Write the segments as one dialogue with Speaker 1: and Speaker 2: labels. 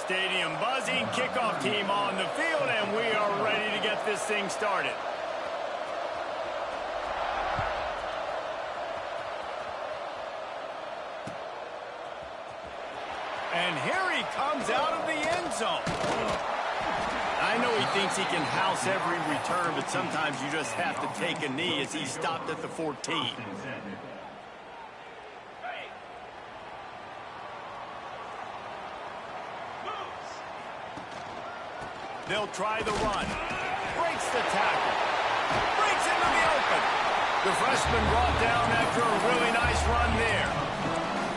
Speaker 1: stadium buzzing. Kickoff team on the field, and we are ready to get this thing started. And here he comes out of the end zone. I know he thinks he can house every return, but sometimes you just have to take a knee as he stopped at the 14. They'll try the run. Breaks the tackle. Breaks into the open. The freshman brought down after a really nice run there.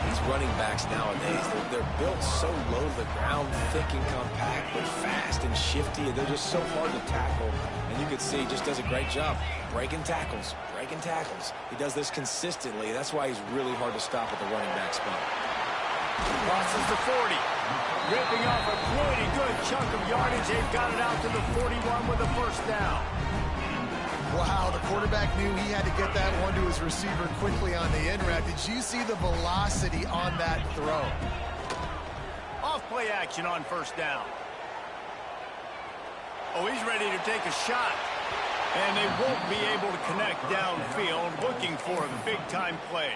Speaker 2: These running backs nowadays, they're built so low to the ground, thick and compact, but fast and shifty, and they're just so hard to tackle. And you can see he just does a great job breaking tackles, breaking tackles. He does this consistently. That's why he's really hard to stop at the running back spot.
Speaker 1: Crosses the 40. Ripping off a pretty good chunk of yardage. They've got it out to the 41 with a first down.
Speaker 3: Wow, the quarterback knew he had to get that one to his receiver quickly on the in route. Did you see the velocity on that throw?
Speaker 1: Off play action on first down. Oh, he's ready to take a shot. And they won't be able to connect downfield, looking for a big-time play.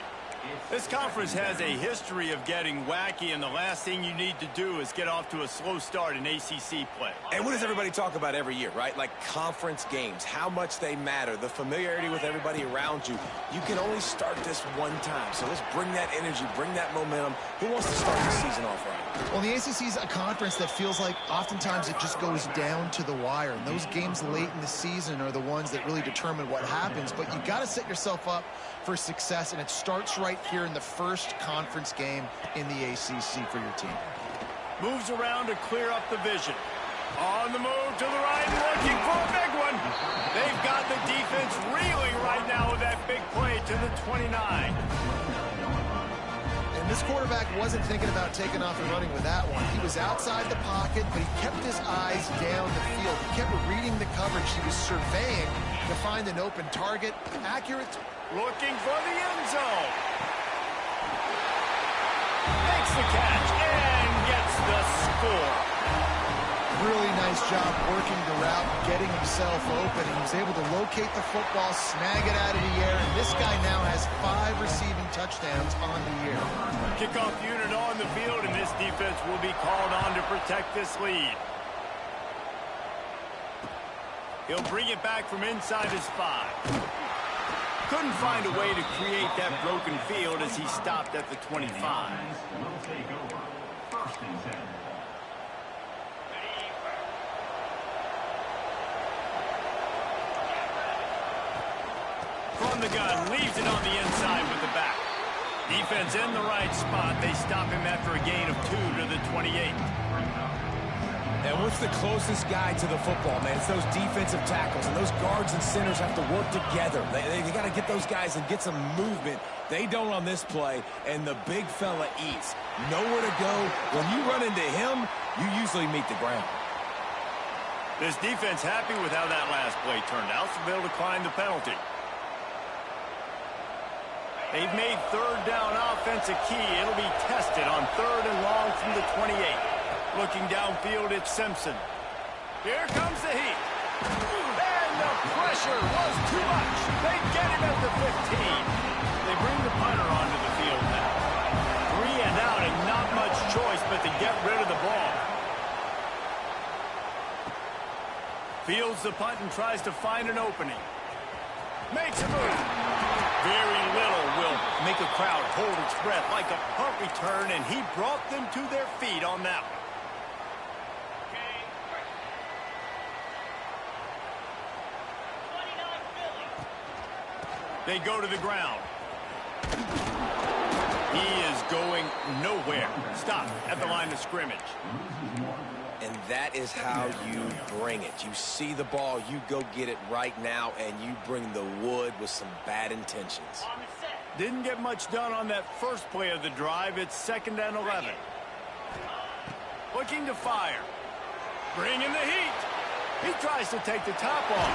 Speaker 1: This conference has a history of getting wacky, and the last thing you need to do is get off to a slow start in ACC play.
Speaker 2: And what does everybody talk about every year, right? Like conference games, how much they matter, the familiarity with everybody around you. You can only start this one time, so let's bring that energy, bring that momentum. Who wants to start the season off right?
Speaker 3: Well, the ACC is a conference that feels like oftentimes it just goes down to the wire. And those games late in the season are the ones that really determine what happens. But you got to set yourself up for success, and it starts right here in the first conference game in the ACC for your team.
Speaker 1: Moves around to clear up the vision. On the move to the right, looking for a big one. They've got the defense reeling right now with that big play to the 29.
Speaker 3: And this quarterback wasn't thinking about taking off and running with that one. He was outside the pocket, but he kept his eyes down the field. He kept reading the coverage. He was surveying to find an open target. Accurate.
Speaker 1: Looking for the end zone. Makes the catch and gets the score.
Speaker 3: Really nice job working the route, getting himself open. He was able to locate the football, snag it out of the air, and this guy now has 5 receiving touchdowns on the year.
Speaker 1: Kickoff unit on the field, and this defense will be called on to protect this lead. He'll bring it back from inside his 5. Couldn't find a way to create that broken field as he stopped at the 25. From the gun, leaves it on the inside with the back. Defense in the right spot. They stop him after a gain of 2 to the 28.
Speaker 2: And what's the closest guy to the football, man? It's those defensive tackles, and those guards and centers have to work together. They got to get those guys and get some movement. They don't on this play, and the big fella eats. Nowhere to go. When you run into him, you usually meet the ground.
Speaker 1: This defense happy with how that last play turned out, so they'll decline the penalty. They've made third down offense a key. It'll be tested on 3rd and long from the 28. Looking downfield, it's Simpson. Here comes the heat. And the pressure was too much. They get him at the 15. They bring the punter onto the field now. 3 and out, and not much choice but to get rid of the ball. Fields the punt and tries to find an opening. Makes a move. Very little will make a crowd hold its breath like a punt return, and he brought them to their feet on that one. They go to the ground. He is going nowhere. Stop at the line of scrimmage.
Speaker 2: And that is how you bring it. You see the ball, you go get it right now, and you bring the wood with some bad intentions.
Speaker 1: Didn't get much done on that first play of the drive. It's 2nd and 11. Looking to fire. Bring in the heat. He tries to take the top off.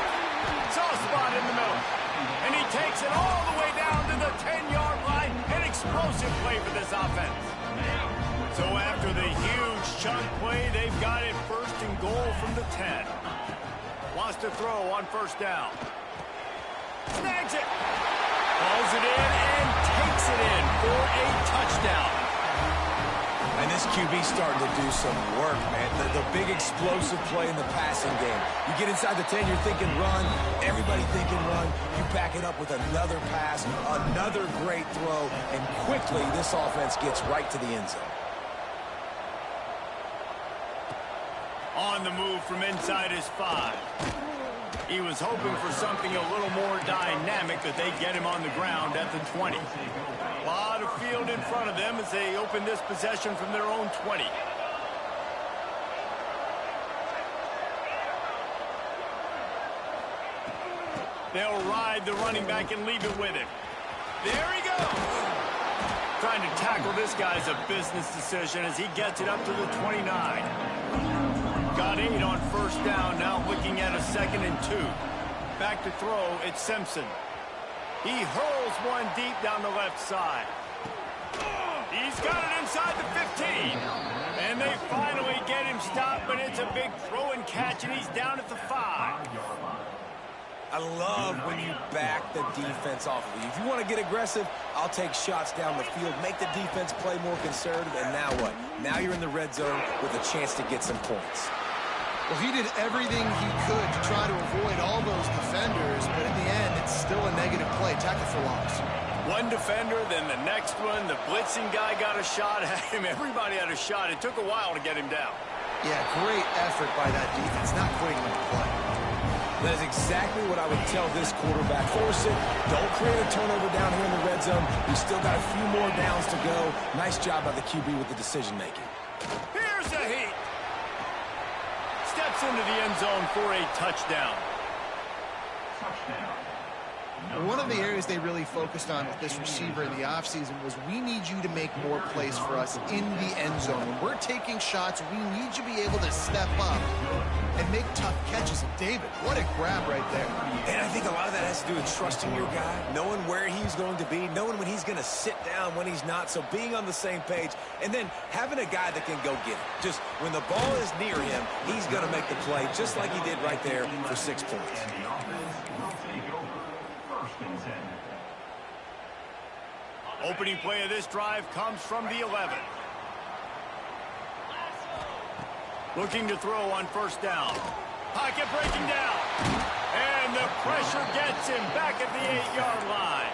Speaker 1: Soft spot in the middle. And he takes it all the way down to the 10-yard line. An explosive play for this offense. So after the huge chunk play, they've got it first and goal from the 10. Wants to throw on first down. Snags it. Hauls it in and takes it in for a touchdown.
Speaker 2: And this QB's starting to do some work, man. The big explosive play in the passing game. You get inside the 10, you're thinking run. Everybody thinking run. You back it up with another pass, another great throw, and quickly this offense gets right to the end zone.
Speaker 1: On the move from inside his 5. He was hoping for something a little more dynamic, but they get him on the ground at the 20. A lot of field in front of them as they open this possession from their own 20. They'll ride the running back and leave it with him. There he goes. Trying to tackle this guy's a business decision as he gets it up to the 29. Got 8 on first down, now looking at a 2nd and 2. Back to throw, it's Simpson. He hurls one deep down the left side. He's got it inside the 15. And they finally get him stopped, but it's a big throw and catch, and he's down at the 5.
Speaker 2: I love when you back the defense off of you. If you want to get aggressive, I'll take shots down the field, make the defense play more conservative, and now what? Now you're in the red zone with a chance to get some points.
Speaker 3: Well, he did everything he could to try to avoid all those defenders, but in the end, it's still a negative play. Tackle for loss.
Speaker 1: One defender, then the next one. The blitzing guy got a shot at him. Everybody had a shot. It took a while to get him down.
Speaker 3: Yeah, great effort by that defense, not quitting on the play.
Speaker 2: That is exactly what I would tell this quarterback. Force it. Don't create a turnover down here in the red zone. We still got a few more downs to go. Nice job by the QB with the decision-making.
Speaker 1: Here's a heat. Steps into the end zone for a touchdown.
Speaker 3: One of the areas they really focused on with this receiver in the offseason was we need you to make more plays for us in the end zone. When we're taking shots, we need you to be able to step up and make tough catches. And David, what a grab right there.
Speaker 2: And I think a lot of that has to do with trusting your guy, knowing where he's going to be, knowing when he's going to sit down, when he's not. So being on the same page, and then having a guy that can go get it. Just when the ball is near him, he's going to make the play, just like he did right there for 6 points.
Speaker 1: Opening play of this drive comes from the 11. Looking to throw on first down. Pocket breaking down. And the pressure gets him back at the 8-yard line.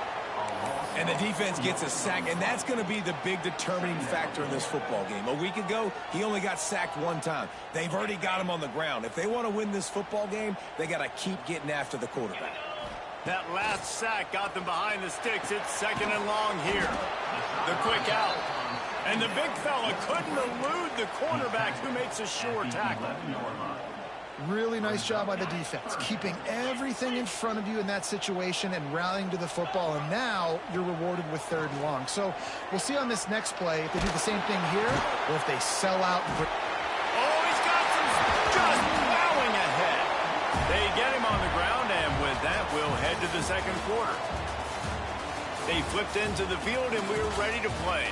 Speaker 2: And the defense gets a sack, and that's going to be the big determining factor in this football game. A week ago, he only got sacked 1 time. They've already got him on the ground. If they want to win this football game, they got to keep getting after the quarterback.
Speaker 1: That last sack got them behind the sticks. It's 2nd and long here. The quick out. And the big fella couldn't elude the cornerback who makes a sure tackle.
Speaker 3: Really nice job by the defense, keeping everything in front of you in that situation and rallying to the football. And now you're rewarded with 3rd and long. So we'll see on this next play if they do the same thing here or if they sell out.
Speaker 1: Oh, he's got some just plowing ahead. They get him on the ground, and with that, we'll head to the 2nd quarter. They flipped into the field, and we're ready to play.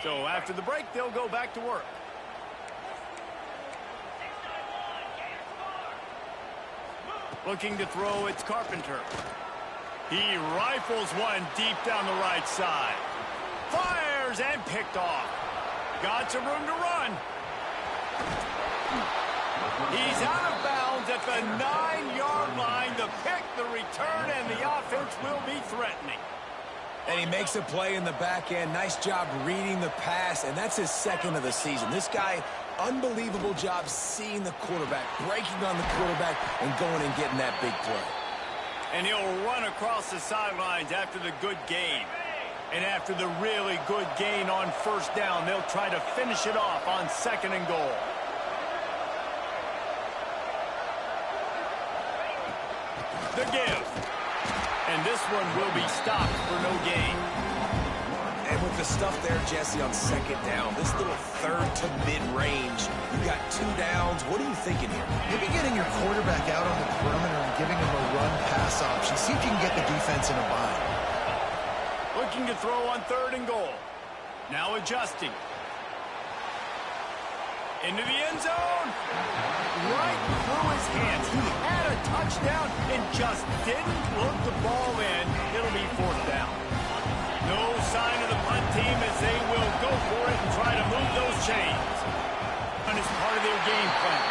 Speaker 1: So after the break, they'll go back to work. Looking to throw, it's Carpenter. He rifles one deep down the right side. Fires and picked off. Got some room to run. He's out of bounds at the 9-yard line. The pick, the return, and the offense will be threatening.
Speaker 2: And he makes a play in the back end. Nice job reading the pass, and that's his 2nd of the season. This guy, unbelievable job seeing the quarterback, breaking on the quarterback, and going and getting that big play.
Speaker 1: And he'll run across the sidelines after the good gain. And after the really good gain on first down, they'll try to finish it off on 2nd and goal. The give. And this one will be stopped for no gain.
Speaker 2: And And with the stuff there, Jesse, on second down, this little third to mid-range, you got 2 downs. What are you thinking here?
Speaker 3: Maybe getting your quarterback out on the perimeter and giving him a run-pass option. See if you can get the defense in a bind.
Speaker 1: Looking to throw on 3rd and goal. Now adjusting. Into the end zone. Right through his hands. He had a touchdown and just didn't look the ball in. It'll be 4th down. No sign of the punt team as they will go for it and try to move those chains. And it's part of their game plan.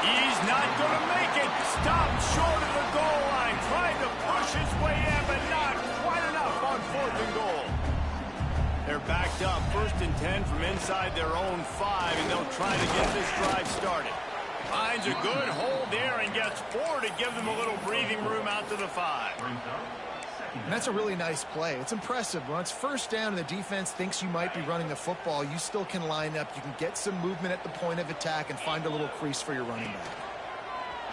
Speaker 1: He's not going to make it. Stopped short of the goal line. Trying to push his way in, but not quite enough on 4th and goal. They're backed up, 1st and 10 from inside their own 5, and they'll try to get this drive started. Finds a good hold there and gets 4 to give them a little breathing room out to the 5.
Speaker 3: And that's a really nice play. It's impressive. When it's 1st down and the defense thinks you might be running the football, you still can line up. You can get some movement at the point of attack and find a little crease for your running back.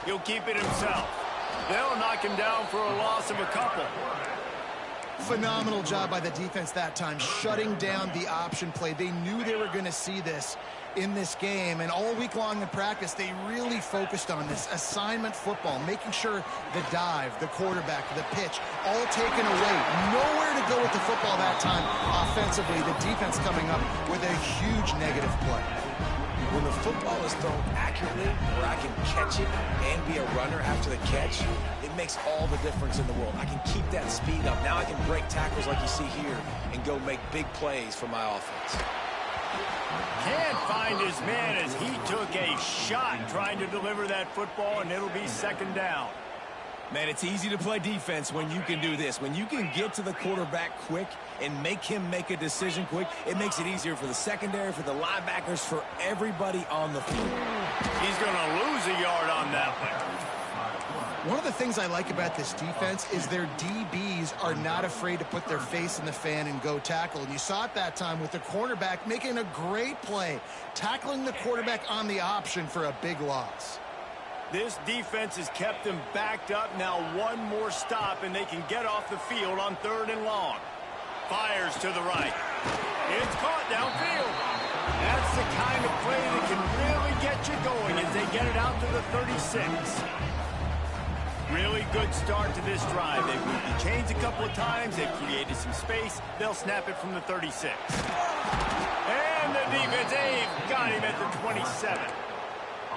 Speaker 1: He'll keep it himself. They'll knock him down for a loss of a couple.
Speaker 3: Phenomenal job by the defense that time, shutting down the option play. They knew they were going to see this in this game, and all week long in practice, they really focused on this assignment football, making sure the dive, the quarterback, the pitch, all taken away. Nowhere to go with the football that time offensively. The defense coming up with a huge negative play.
Speaker 2: When the football is thrown accurately, where I can catch it and be a runner after the catch, it makes all the difference in the world. I can keep that speed up. Now I can break tackles like you see here and go make big plays for my offense.
Speaker 1: Can't find his man as he took a shot trying to deliver that football, and it'll be 2nd down.
Speaker 2: Man, it's easy to play defense when you can do this. When you can get to the quarterback quick and make him make a decision quick, it makes it easier for the secondary, for the linebackers, for everybody on the field.
Speaker 1: He's going to lose a yard on that one.
Speaker 3: One of the things I like about this defense is their DBs are not afraid to put their face in the fan and go tackle. And you saw it that time with the cornerback making a great play, tackling the quarterback on the option for a big loss.
Speaker 1: This defense has kept them backed up. Now 1 more stop, and they can get off the field on 3rd and long. Fires to the right. It's caught downfield. That's the kind of play that can really get you going as they get it out to the 36. Really good start to this drive. They've moved the chains a couple of times. They've created some space. They'll snap it from the 36. And the defense, they've got him at the 27.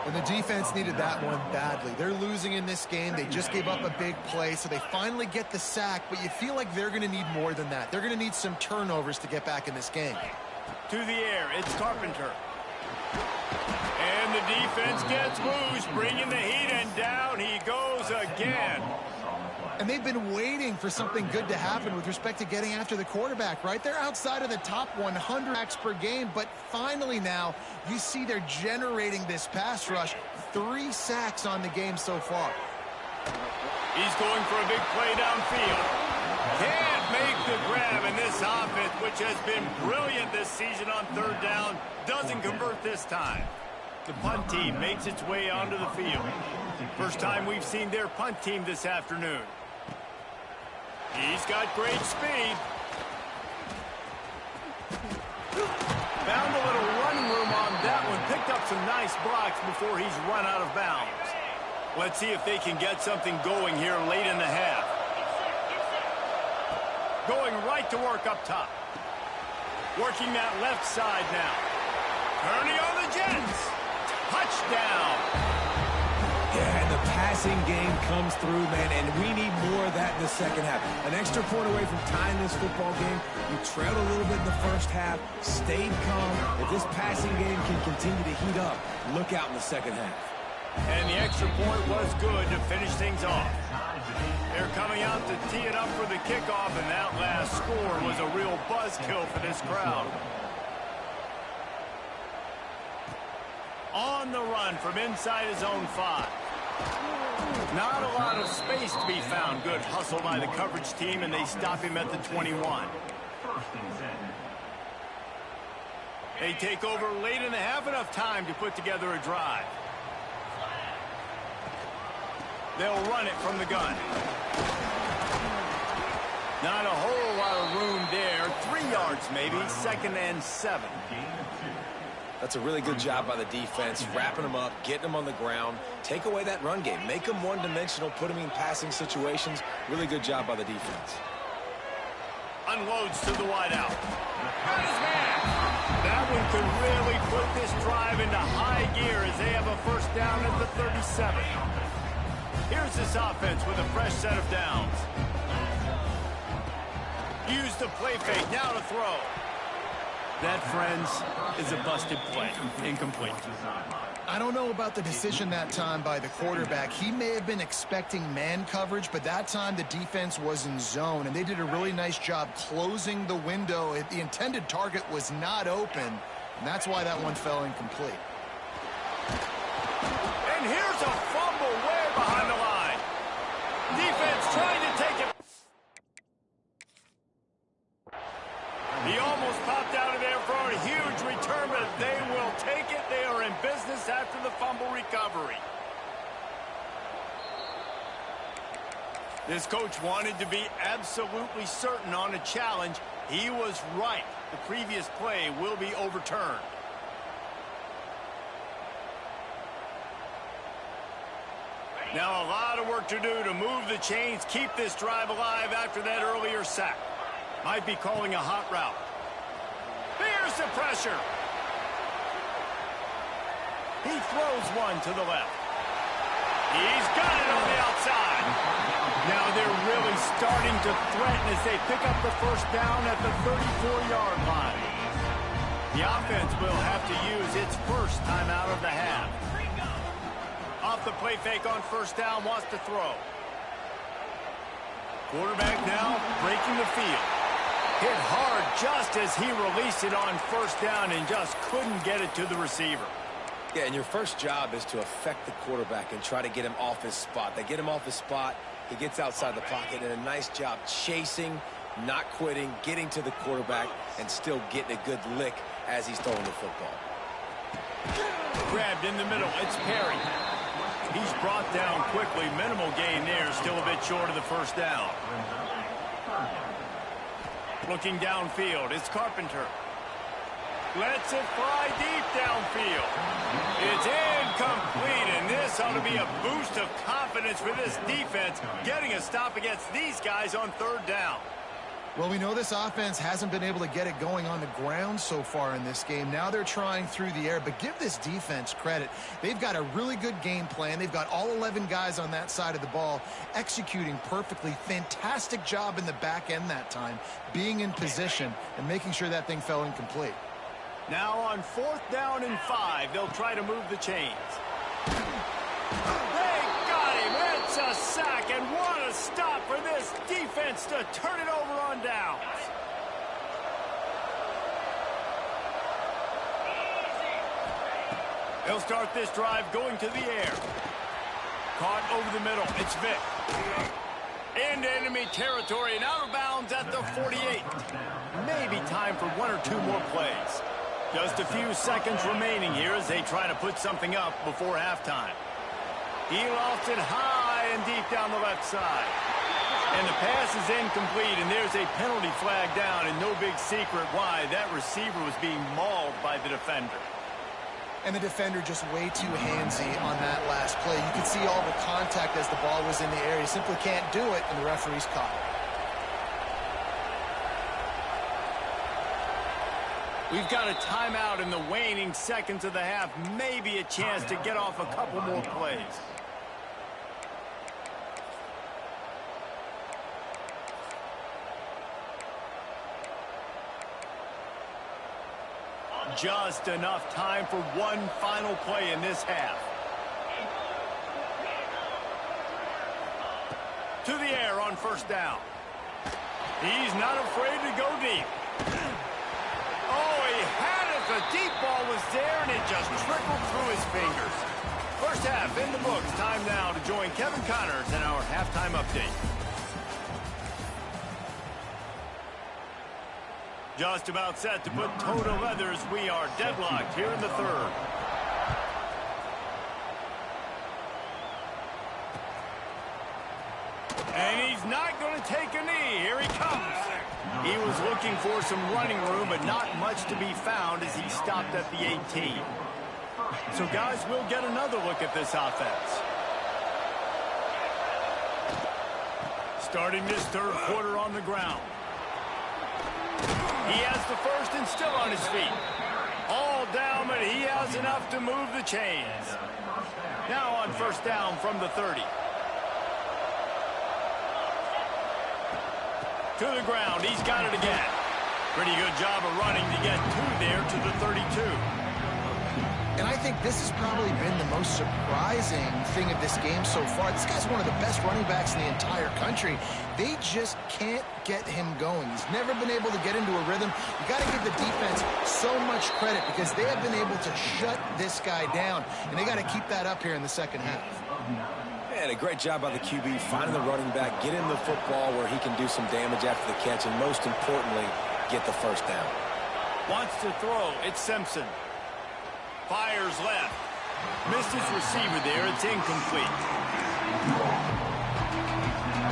Speaker 3: And the defense needed that one badly. They're losing in this game. They just gave up a big play, so they finally get the sack, but you feel like they're going to need more than that. They're going to need some turnovers to get back in this game.
Speaker 1: To the air, it's Carpenter. And the defense gets loose, bringing the heat, and down he goes again.
Speaker 3: And they've been waiting for something good to happen with respect to getting after the quarterback, right? They're outside of the top 100 sacks per game, but finally now you see they're generating this pass rush. 3 sacks on the game so far.
Speaker 1: He's going for a big play downfield. Can't make the grab, and this offense, which has been brilliant this season on 3rd down, doesn't convert this time. The punt team makes its way onto the field. First time we've seen their punt team this afternoon. He's got great speed. Found a little running room on that one. Picked up some nice blocks before he's run out of bounds. Let's see if they can get something going here late in the half. Going right to work up top. Working that left side now. Kearney on the Jets. Touchdown.
Speaker 2: Yeah, and the passing game comes through, man, and we need more of that in the second half. An extra point away from tying this football game. You trailed a little bit in the first half, stayed calm. If this passing game can continue to heat up, look out in the second half.
Speaker 1: And the extra point was good to finish things off. They're coming out to tee it up for the kickoff, and that last score was a real buzzkill for this crowd. On the run from inside his own 5. Not a lot of space to be found. Good hustle by the coverage team, and they stop him at the 21. They take over late in the half, enough time to put together a drive. They'll run it from the gun. Not a whole lot of room there. 3 yards maybe, 2nd and 7.
Speaker 2: That's a really good job by the defense, wrapping them up, getting them on the ground. Take away that run game. Make them one-dimensional, put them in passing situations. Really good job by the defense.
Speaker 1: Unloads to the wideout. Got his man. That one could really put this drive into high gear as they have a first down at the 37. Here's this offense with a fresh set of downs. Use the play fake, now to throw. That, friends, is a busted play. Incomplete.
Speaker 3: I don't know about the decision that time by the quarterback. He may have been expecting man coverage, but that time the defense was in zone, and they did a really nice job closing the window. The intended target was not open, and that's why that one fell incomplete.
Speaker 1: And here's a fumble way behind the line. Defense trying to take it. He almost popped out of there for a huge return, but they will take it. They are in business after the fumble recovery. This coach wanted to be absolutely certain on a challenge. He was right. The previous play will be overturned. Now a lot of work to do to move the chains, keep this drive alive after that earlier sack. Might be calling a hot route. Here's the pressure. He throws one to the left. He's got it on the outside. Now they're really starting to threaten as they pick up the first down at the 34-yard line. The offense will have to use its first timeout of the half. Off the play fake on first down, wants to throw. Quarterback now breaking the field. Hit hard just as he released it on first down and just couldn't get it to the receiver.
Speaker 2: Yeah, and your first job is to affect the quarterback and try to get him off his spot. They get him off his spot, he gets outside the pocket, and a nice job chasing, not quitting, getting to the quarterback, and still getting a good lick as he's throwing the football.
Speaker 1: Grabbed in the middle, it's Perry. He's brought down quickly, minimal gain there, still a bit short of the first down. Looking downfield, it's Carpenter. Lets it fly deep downfield. It's incomplete, and this ought to be a boost of confidence for this defense, getting a stop against these guys on third down.
Speaker 3: Well, we know this offense hasn't been able to get it going on the ground so far in this game. Now they're trying through the air, but give this defense credit. They've got a really good game plan. They've got all 11 guys on that side of the ball executing perfectly. Fantastic job in the back end that time, being in position and making sure that thing fell incomplete.
Speaker 1: Now on 4th down and 5, they'll try to move the chains. They got him. It's a sack, and what a stop for this defense to turn it over on downs. They'll start this drive going to the air. Caught over the middle. It's Vick. Into enemy territory and out of bounds at the 48. Maybe time for 1 or 2 more plays. Just a few seconds remaining here as they try to put something up before halftime. He lost it high and deep down the left side. And the pass is incomplete, and there's a penalty flag down, and no big secret why. That receiver was being mauled by the defender.
Speaker 3: And the defender just way too handsy on that last play. You could see all the contact as the ball was in the air. He simply can't do it, and the referee's caught it.
Speaker 1: We've got a timeout in the waning seconds of the half. Maybe a chance to get off a couple more plays. Just enough time for one final play in this half. To the air on first down. He's not afraid to go deep. Oh, he had it. The deep ball was there, and it just trickled through his fingers. First half in the books. Time now to join Kevin Connors in our halftime update. Just about set to put toe to leather as we are deadlocked here in the third. And he's not going to take a knee. Here he comes. He was looking for some running room, but not much to be found as he stopped at the 18. So, guys, we'll get another look at this offense. Starting this third quarter on the ground. He has the first and still on his feet. All down, but he has enough to move the chains. Now on first down from the 30. To the ground, he's got it again. Pretty good job of running to get two there to the 32.
Speaker 3: And I think this has probably been the most surprising thing of this game so far. This guy's one of the best running backs in the entire country. They just can't get him going. He's never been able to get into a rhythm. You got to give the defense so much credit because they have been able to shut this guy down, and they got to keep that up here in the second half.
Speaker 2: And a great job by the QB finding the running back, get him the football where he can do some damage after the catch, and most importantly, get the first down.
Speaker 1: Wants to throw. It's Simpson. Fires left. Missed his receiver there. It's incomplete.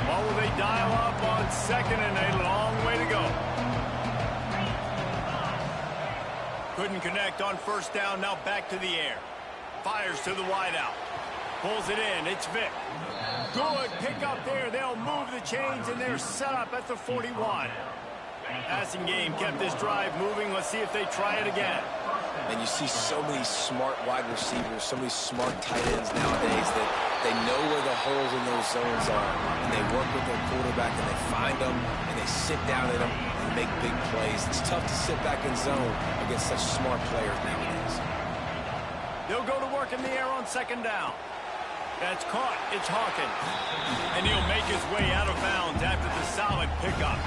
Speaker 1: Well, will they dial up on second and a long way to go? Couldn't connect on first down. Now back to the air. Fires to the wideout. Pulls it in. It's Vick. Good pick up there. They'll move the chains, and they're set up at the 41. Passing game kept this drive moving. Let's see if they try it again.
Speaker 2: And you see so many smart wide receivers, so many smart tight ends nowadays that they know where the holes in those zones are, and they work with their quarterback, and they find them, and they sit down in them and make big plays. It's tough to sit back in zone against such smart players nowadays.
Speaker 1: They'll go to work in the air on second down. That's caught. It's Hawkins. And he'll make his way out of bounds after the solid pickup.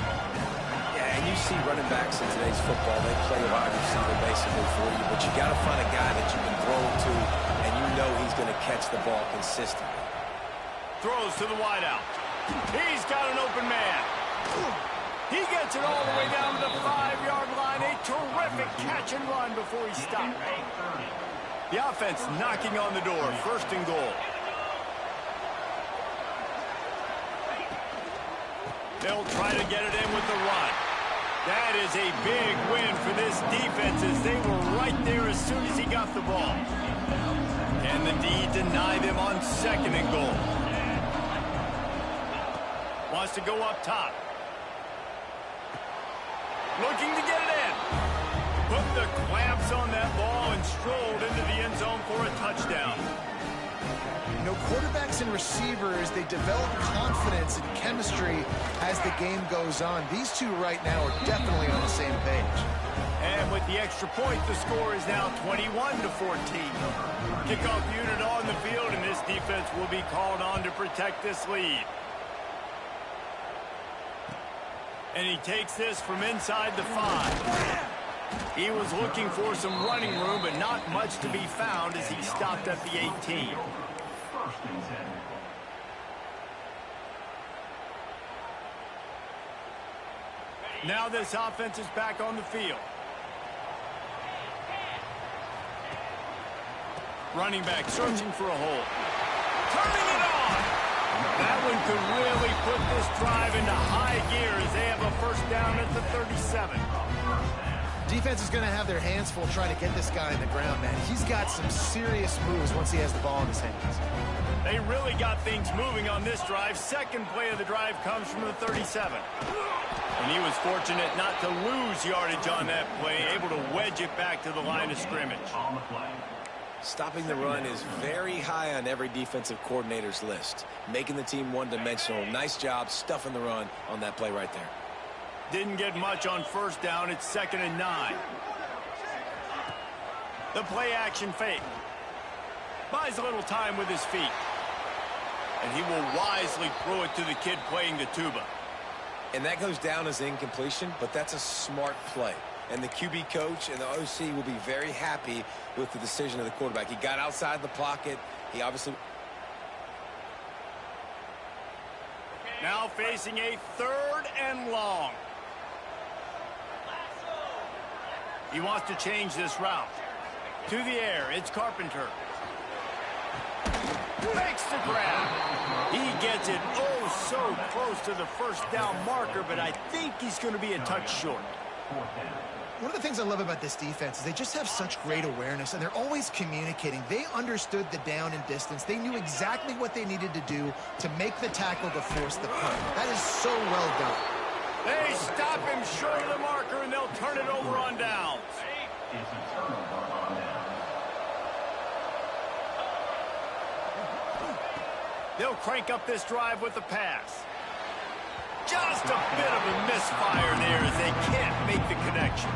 Speaker 2: And you see running backs in today's football, they play wide receiver basically for you, but you got to find a guy that you can throw it to, and you know he's going to catch the ball consistently.
Speaker 1: Throws to the wideout. He's got an open man. He gets it all the way down to the 5-yard line. A terrific catch and run before he stopped. The offense knocking on the door. First and goal. They'll try to get it in with the run. That is a big win for this defense as they were right there as soon as he got the ball. Can the D deny them on second and goal? Wants to go up top. Looking to get it in. Put the clamps on that ball and strolled into the end zone for a touchdown.
Speaker 3: You know, quarterbacks and receivers, they develop confidence and chemistry as the game goes on. These two right now are definitely on the same page.
Speaker 1: And with the extra point, the score is now 21-14. Kickoff unit on the field, and this defense will be called on to protect this lead. And he takes this from inside the 5. He was looking for some running room, but not much to be found as he stopped at the 18. Now this offense is back on the field. Running back searching for a hole. Turning it on. That one could really put this drive into high gear as they have a first down at the 37.
Speaker 3: Defense is going to have their hands full trying to get this guy in the ground, man. He's got some serious moves once he has the ball in his hands.
Speaker 1: They really got things moving on this drive. Second play of the drive comes from the 37. And he was fortunate not to lose yardage on that play, able to wedge it back to the line of scrimmage.
Speaker 2: Stopping the run is very high on every defensive coordinator's list. Making the team one-dimensional. Nice job stuffing the run on that play right there.
Speaker 1: Didn't get much on first down. It's 2nd and 9. The play action fake. Buys a little time with his feet. And he will wisely throw it to the kid playing the tuba.
Speaker 2: And that goes down as incompletion, but that's a smart play. And the QB coach and the OC will be very happy with the decision of the quarterback. He got outside the pocket. He obviously...
Speaker 1: Now facing a 3rd and long. He wants to change this route. To the air, it's Carpenter. Makes the grab. He gets it oh so close to the first down marker, but I think he's going to be a touch short.
Speaker 3: One of the things I love about this defense is they just have such great awareness, and they're always communicating. They understood the down and distance. They knew exactly what they needed to do to make the tackle to force the punt. That is so well done.
Speaker 1: They stop him short of the marker, and they'll turn it over on downs. They'll crank up this drive with the pass. Just a bit of a misfire there as they can't make the connection.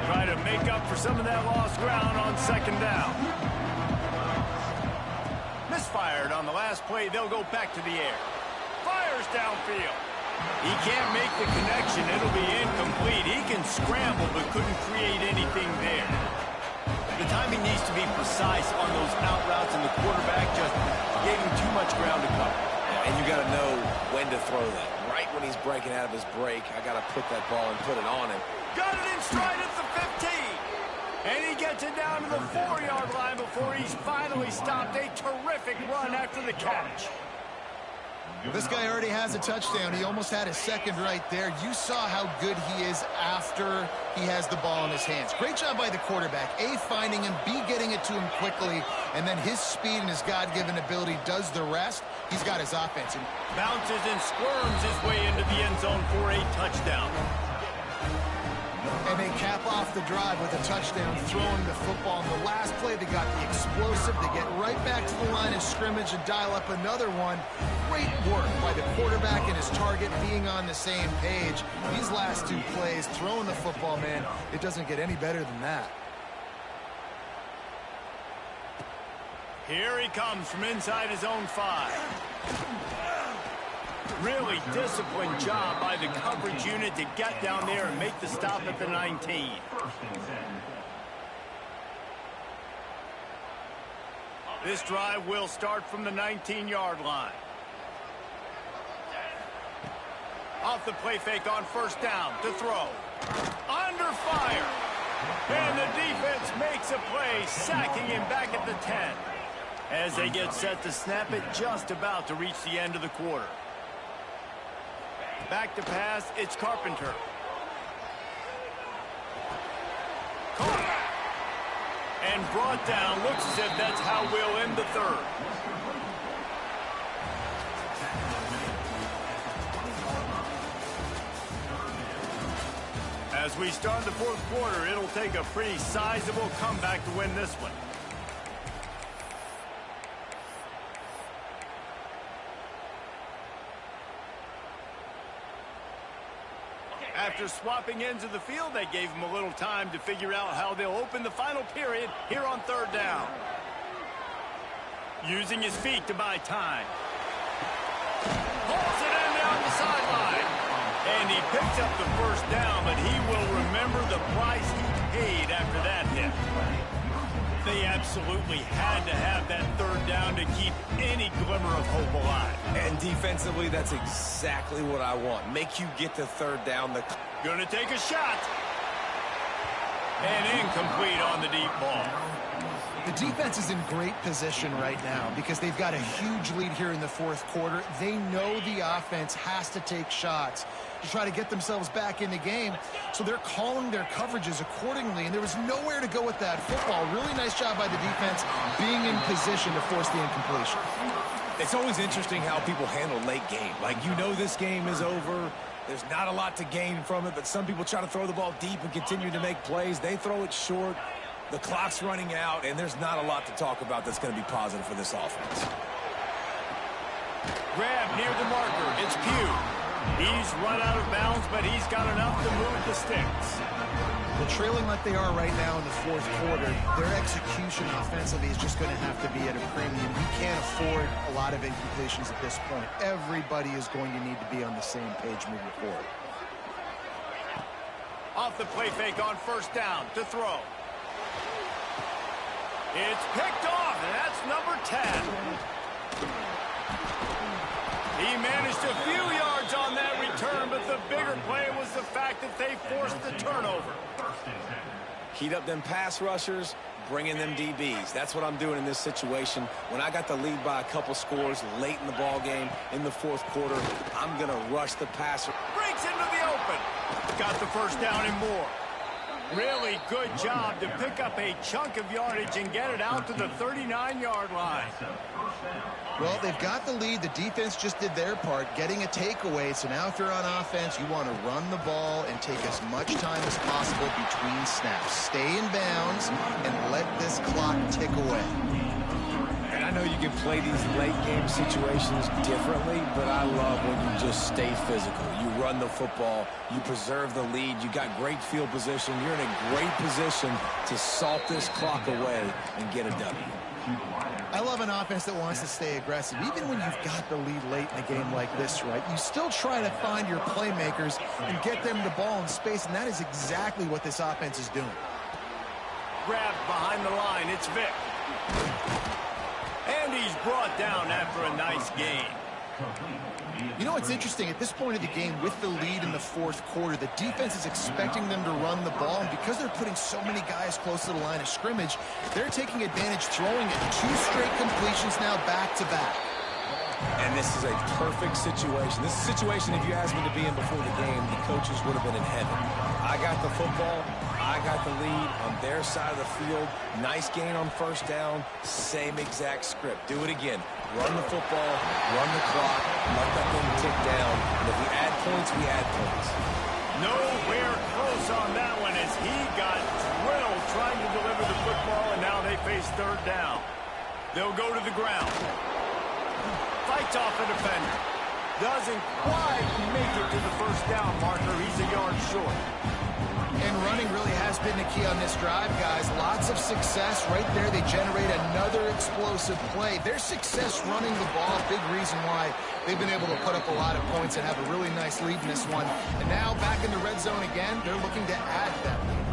Speaker 1: Try to make up for some of that lost ground on second down. Misfired on the last play. They'll go back to the air. Fires downfield. He can't make the connection. It'll be incomplete. He can scramble but couldn't create anything there. The timing needs to be precise on those out routes, and the quarterback just gave him too much ground to cover.
Speaker 2: And you got to know when to throw that. Right when he's breaking out of his break, I got to put that ball and put it on him.
Speaker 1: Got it in stride at the 15. And he gets it down to the 4-yard line before he's finally stopped. A terrific run after the catch.
Speaker 3: This guy already has a touchdown. He almost had a second right there. You saw how good he is after he has the ball in his hands. Great job by the quarterback. A, finding him, B, getting it to him quickly, and then his speed and his God-given ability does the rest. He's got his offense.
Speaker 1: Bounces and squirms his way into the end zone for a touchdown.
Speaker 3: And they cap off the drive with a touchdown, throwing the football. In the last play, they got the explosive. They get right back to the line of scrimmage and dial up another one. Great work by the quarterback and his target being on the same page. These last two plays, throwing the football, man, it doesn't get any better than that.
Speaker 1: Here he comes from inside his own 5. Really disciplined job by the coverage unit to get down there and make the stop at the 19. This drive will start from the 19-yard line. Off the play fake on first down to throw. Under fire. And the defense makes a play, sacking him back at the 10. As they get set to snap it, just about to reach the end of the quarter. Back to pass, it's Carpenter. Caught. And brought down. Looks as if that's how we'll end the third. As we start the fourth quarter, it'll take a pretty sizable comeback to win this one. After swapping ends of the field, they gave him a little time to figure out how they'll open the final period here on third down. Using his feet to buy time. Pulls it in down the sideline. And he picks up the first down, but he will remember the price he paid after that hit. They absolutely had to have that third down to keep any glimmer of hope alive.
Speaker 2: And defensively, that's exactly what I want. Make you get the third down.
Speaker 1: Gonna take a shot. And incomplete on the deep ball.
Speaker 3: The defense is in great position right now because they've got a huge lead here in the fourth quarter. They know the offense has to take shots to try to get themselves back in the game. So they're calling their coverages accordingly, and there was nowhere to go with that football. Really nice job by the defense being in position to force the incompletion.
Speaker 2: It's always interesting how people handle late game. Like, you know this game is over. There's not a lot to gain from it, but some people try to throw the ball deep and continue to make plays. They throw it short. The clock's running out, and there's not a lot to talk about that's going to be positive for this offense.
Speaker 1: Grab near the marker. It's Pugh. He's run out of bounds, but he's got enough to move the sticks.
Speaker 3: Well, trailing like they are right now in the fourth quarter, their execution offensively is just going to have to be at a premium. You can't afford a lot of incompletions at this point. Everybody is going to need to be on the same page moving forward.
Speaker 1: Off the play fake on first down to throw. It's picked off, and that's number 10. He managed a few yards on that return, but the bigger play was the fact that they forced the turnover.
Speaker 2: Heat up them pass rushers, bringing them DBs. That's what I'm doing in this situation. When I got the lead by a couple scores late in the ball game in the fourth quarter, I'm going to rush the passer.
Speaker 1: Breaks into the open. Got the first down and more. Really good job to pick up a chunk of yardage and get it out to the 39-yard line.
Speaker 3: Well, they've got the lead. The defense just did their part, getting a takeaway. So now if you're on offense, you want to run the ball and take as much time as possible between snaps. Stay in bounds and let this clock tick away.
Speaker 2: And I know you can play these late game situations differently, but I love when you just stay physical. You run the football, you preserve the lead, you got great field position, you're in a great position to salt this clock away and get a W.
Speaker 3: I love an offense that wants to stay aggressive. Even when you've got the lead late in a game like this, right, you still try to find your playmakers and get them the ball in space, and that is exactly what this offense is doing.
Speaker 1: Grabbed behind the line, it's Vick. And he's brought down after a nice gain.
Speaker 3: You know what's interesting? At this point of the game, with the lead in the fourth quarter, the defense is expecting them to run the ball, and because they're putting so many guys close to the line of scrimmage, they're taking advantage, throwing it 2 straight completions now back-to-back.
Speaker 2: And this is a perfect situation. This is a situation, if you asked me to be in before the game, the coaches would have been in heaven. I got the football. I got the lead on their side of the field. Nice gain on first down. Same exact script. Do it again. Run the football, run the clock, let that thing tick down. And if we add points, we add points.
Speaker 1: Nowhere close on that one as he got drilled trying to deliver the football, and now they face third down. They'll go to the ground. Fights off a defender. Doesn't quite make it to the first down marker. He's a yard short.
Speaker 3: And running really has been the key on this drive, guys. Lots of success right there. They generate another explosive play. Their success running the ball, big reason why they've been able to put up a lot of points and have a really nice lead in this one. And now back in the red zone again, they're looking to add that lead.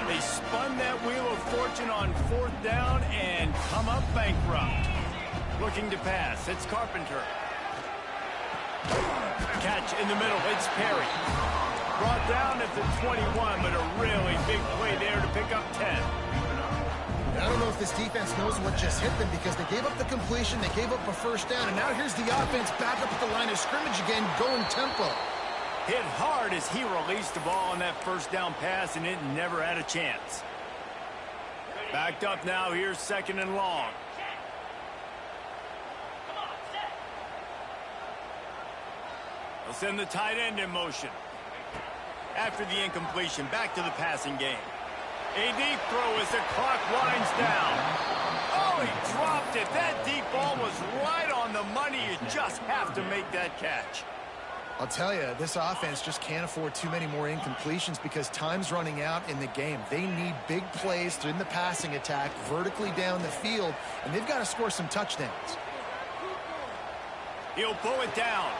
Speaker 1: They spun that wheel of fortune on fourth down and come up bankrupt. Looking to pass. It's Carpenter. Catch in the middle. It's Perry. Brought down at the 21, but a really big play there to pick up 10.
Speaker 3: I don't know if this defense knows what just hit them because they gave up the completion, they gave up a first down, and now here's the offense back up at the line of scrimmage again, going tempo.
Speaker 1: Hit hard as he released the ball on that first down pass, and it never had a chance. Backed up now, here's second and long. They'll send the tight end in motion. After the incompletion, back to the passing game. A deep throw as the clock winds down. Oh, he dropped it. That deep ball was right on the money. You just have to make that catch.
Speaker 3: I'll tell you, this offense just can't afford too many more incompletions because time's running out in the game. They need big plays in the passing attack, vertically down the field, and they've got to score some touchdowns.
Speaker 1: He'll pull it down.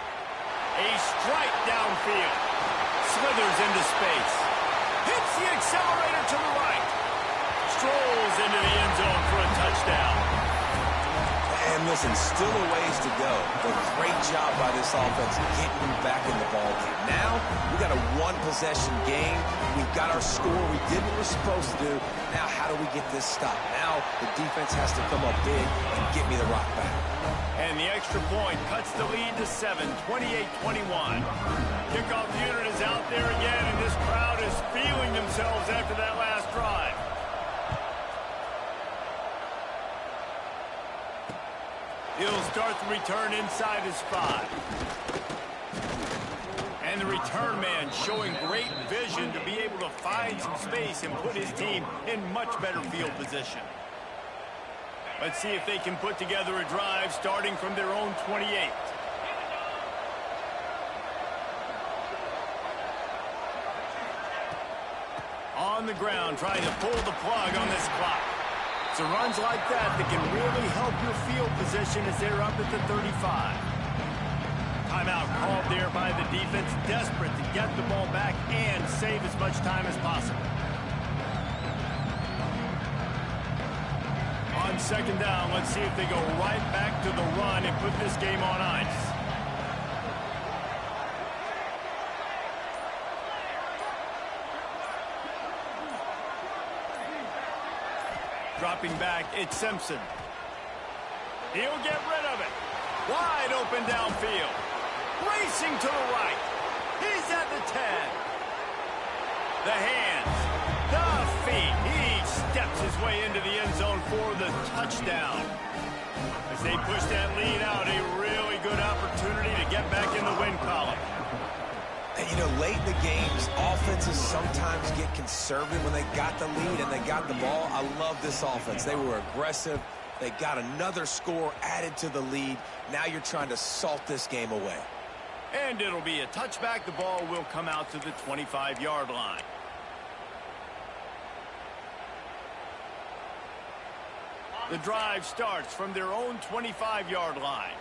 Speaker 1: A strike downfield. Slithers into space. Hits the accelerator to the right. Strolls into the end zone for a touchdown.
Speaker 2: And listen, still a ways to go, but great job by this offense getting you back in the ballgame. Now, we got a one-possession game. We've got our score. We did what we're supposed to do. Now, how do we get this stopped? Now, the defense has to come up big and get me the rock back.
Speaker 1: And the extra point cuts the lead to 7, 28-21. Kickoff unit is out there again, and this crowd is feeling themselves after that last drive. He'll start the return inside his 5. And the return man showing great vision to be able to find some space and put his team in much better field position. Let's see if they can put together a drive starting from their own 28. On the ground, trying to pull the plug on this clock. So runs like that can really help your field position as they're up at the 35. Timeout called there by the defense, desperate to get the ball back and save as much time as possible. On second down, let's see if they go right back to the run and put this game on ice. Dropping back, it's Simpson. He'll get rid of it. Wide open downfield. Racing to the right. He's at the 10. The hands. The feet. He steps his way into the end zone for the touchdown. As they push that lead out, a really good opportunity to get back in the win column.
Speaker 2: And, you know, late in the games, offenses sometimes get conservative when they got the lead and they got the ball. I love this offense. They were aggressive. They got another score added to the lead. Now you're trying to salt this game away.
Speaker 1: And it'll be a touchback. The ball will come out to the 25-yard line. The drive starts from their own 25-yard line.